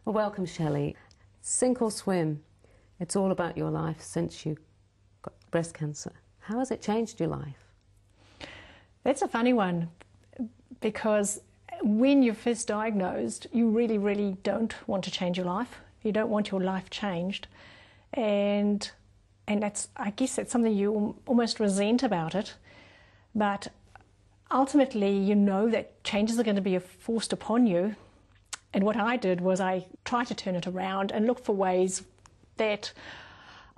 Well, welcome, Shelley. Sink or swim, it's all about your life since you got breast cancer. How has it changed your life? That's a funny one, because when you're first diagnosed, you really, really don't want to change your life. You don't want your life changed. And that's, I guess that's something you almost resent about it. But ultimately, you know that changes are going to be forced upon you. And what I did was I tried to turn it around and look for ways that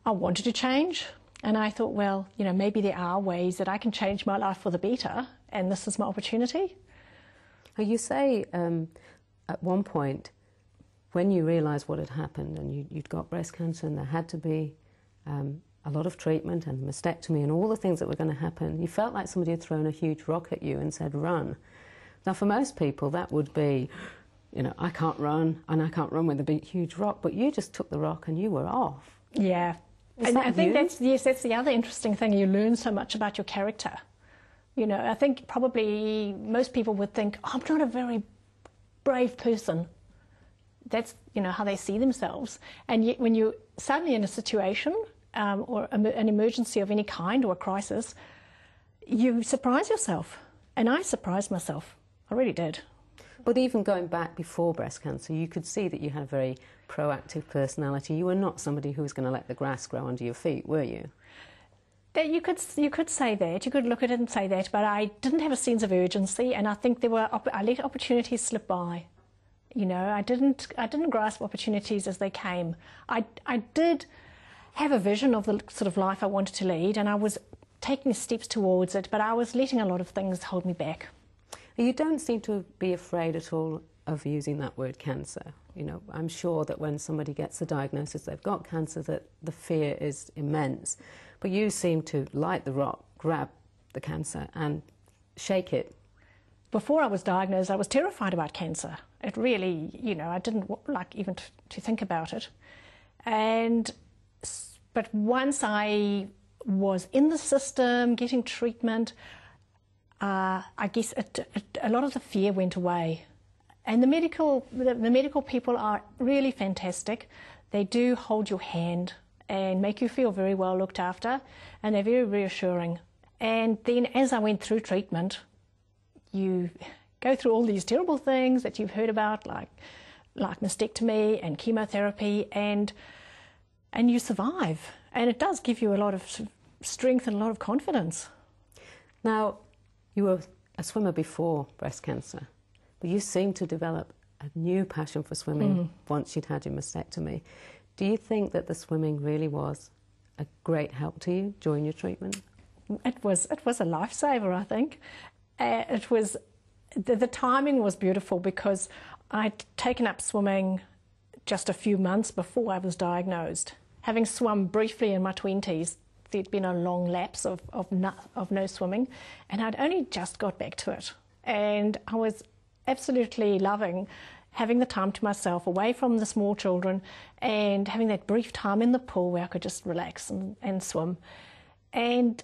I wanted to change. And I thought, well, you know, maybe there are ways that I can change my life for the better, and this is my opportunity. You say at one point, when you realised what had happened and you'd got breast cancer and there had to be a lot of treatment and mastectomy and all the things that were going to happen, you felt like somebody had thrown a huge rock at you and said, run. Now, for most people, that would be, you know, I can't run, and I can't run with a big, huge rock, but you just took the rock and you were off. Yeah. And I think that's the other interesting thing. You learn so much about your character. You know, I think probably most people would think, oh, I'm not a very brave person. That's, you know, how they see themselves. And yet when you're suddenly in a situation or an emergency of any kind or a crisis, you surprise yourself. And I surprised myself. I really did. But even going back before breast cancer, you could see that you had a very proactive personality. You were not somebody who was going to let the grass grow under your feet, were you? You could say that. You could look at it and say that, but I didn't have a sense of urgency, and I think I let opportunities slip by. You know, I didn't grasp opportunities as they came. I did have a vision of the sort of life I wanted to lead, and I was taking steps towards it, but I was letting a lot of things hold me back. You don't seem to be afraid at all of using that word cancer. You know, I'm sure that when somebody gets the diagnosis they've got cancer, that the fear is immense. But you seem to light the rock, grab the cancer and shake it. Before I was diagnosed, I was terrified about cancer. It really, you know, I didn't like even to think about it. But once I was in the system, getting treatment, I guess a lot of the fear went away. And the medical people are really fantastic. They do hold your hand and make you feel very well looked after, and they're very reassuring. And then as I went through treatment, you go through all these terrible things that you've heard about, like mastectomy and chemotherapy, and you survive. And it does give you a lot of strength and a lot of confidence. Now, you were a swimmer before breast cancer, but you seemed to develop a new passion for swimming once you'd had your mastectomy. Do you think that the swimming really was a great help to you during your treatment? It was a lifesaver, I think. It was the timing was beautiful, because I'd taken up swimming just a few months before I was diagnosed. Having swum briefly in my 20s, there'd been a long lapse of no swimming, and I'd only just got back to it. And I was absolutely loving having the time to myself, away from the small children, and having that brief time in the pool where I could just relax and swim. And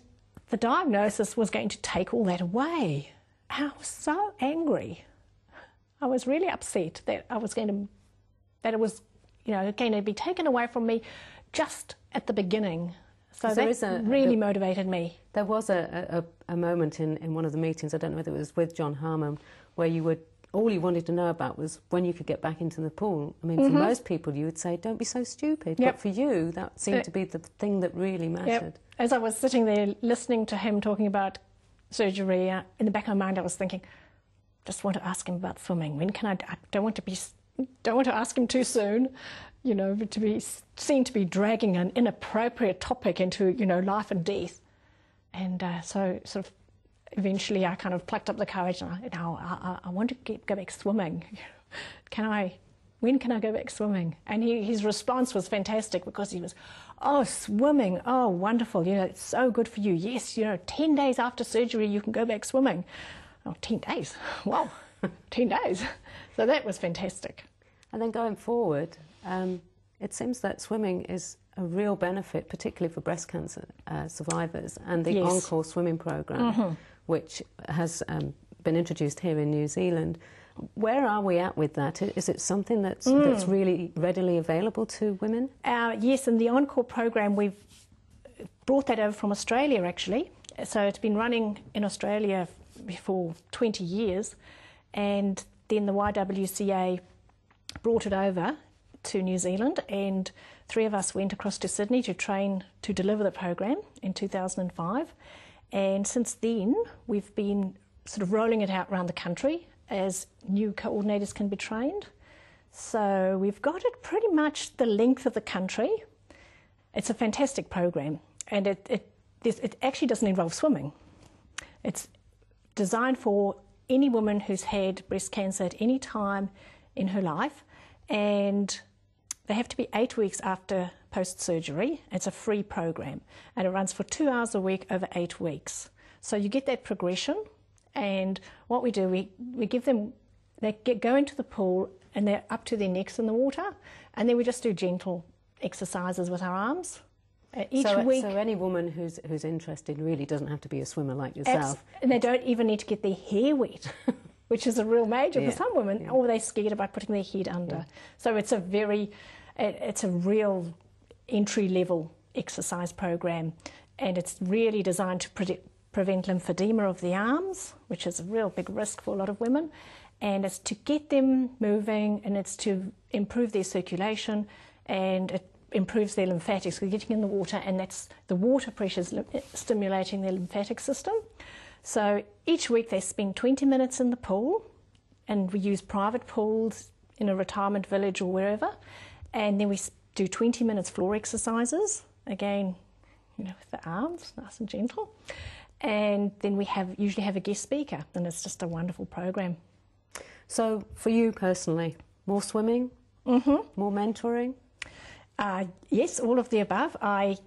the diagnosis was going to take all that away. I was so angry. I was really upset that it was, you know, going to be taken away from me just at the beginning. So that really motivated me. There was a moment in one of the meetings, I don't know whether it was with John Harmon, where all you wanted to know about was when you could get back into the pool. I mean, for most people you would say, don't be so stupid. Yep. But for you, that seemed to be the thing that really mattered. Yep. As I was sitting there listening to him talking about surgery, in the back of my mind I was thinking, just want to ask him about swimming. When can I don't want to ask him too soon, you know, to be seen to be dragging an inappropriate topic into, you know, life and death. And so sort of eventually I kind of plucked up the courage, and I want to go back swimming. When can I go back swimming? And his response was fantastic, because he was, oh, swimming, oh, wonderful, you know, it's so good for you. Yes, you know, 10 days after surgery you can go back swimming. Oh, 10 days, wow, 10 days. So that was fantastic. And then going forward, it seems that swimming is a real benefit, particularly for breast cancer survivors, and the Encore swimming program, which has been introduced here in New Zealand, Where are we at with that? Is it something that's really readily available to women? Yes, in the Encore program we've brought that over from Australia actually. So it's been running in Australia for 20 years, and then the YWCA brought it over to New Zealand, and 3 of us went across to Sydney to train to deliver the program in 2005. And since then we've been sort of rolling it out around the country as new coordinators can be trained. So we've got it pretty much the length of the country. It's a fantastic program, and it actually doesn't involve swimming. It's designed for any woman who's had breast cancer at any time in her life, and they have to be 8 weeks after post-surgery. It's a free program, and it runs for 2 hours a week over 8 weeks. So you get that progression, and what we do, we give them, go into the pool and they're up to their necks in the water, and then we just do gentle exercises with our arms. Each week. So any woman who's interested really doesn't have to be a swimmer like yourself. And they don't even need to get their hair wet, which is a real major for some women, or they're scared about putting their head under. Yeah. So it's a real entry-level exercise program, and it's really designed to prevent lymphedema of the arms, which is a real big risk for a lot of women, and it's to get them moving, and it's to improve their circulation, and it improves their lymphatics. We're getting in the water, and that's the water pressures stimulating their lymphatic system. So each week they spend 20 minutes in the pool, and we use private pools in a retirement village or wherever, and then we do 20 minutes floor exercises, again, with the arms, nice and gentle, and then we usually have a guest speaker, and it's just a wonderful program. So for you personally, more swimming, more mentoring? Yes, all of the above. I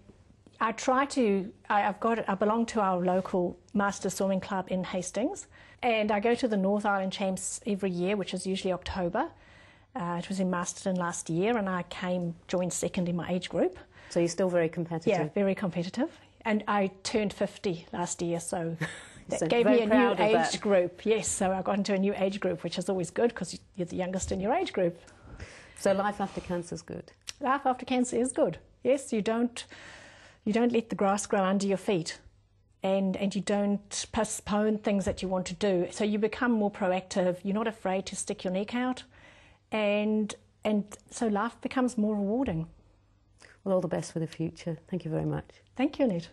belong to our local Master Swimming Club in Hastings, and I go to the North Island Champs every year, which is usually October. It was in Masterton last year, and I joined second in my age group. So you're still very competitive? Yeah, very competitive. And I turned 50 last year, so that gave me a new age group. Yes, so I got into a new age group, which is always good because you're the youngest in your age group. So life after cancer is good? Life after cancer is good. Yes, you don't let the grass grow under your feet, and you don't postpone things that you want to do. So you become more proactive. You're not afraid to stick your neck out, and so life becomes more rewarding. Well, all the best for the future. Thank you very much. Thank you, Annette.